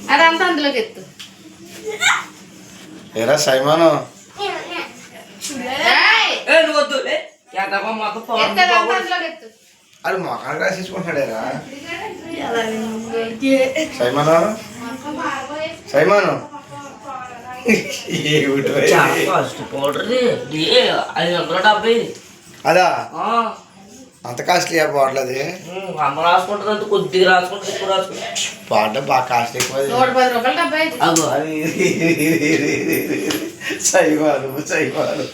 అదంతా అందులోకి ఎత్తు. ఏరా సైమాను అది మొఖాన్ని రాసేసుకుంటాడేరా సైమాను సైమాను అదా అంత కాస్ట్లీ బాటిల్ అది రాసుకుంటుంది కొద్దిగా రాసుకుంటుంది ఎక్కువ రాసుకుంటుంది బాటిల్ బాగా కాస్ట్లీ ఎక్కువ సైమాను సైమాను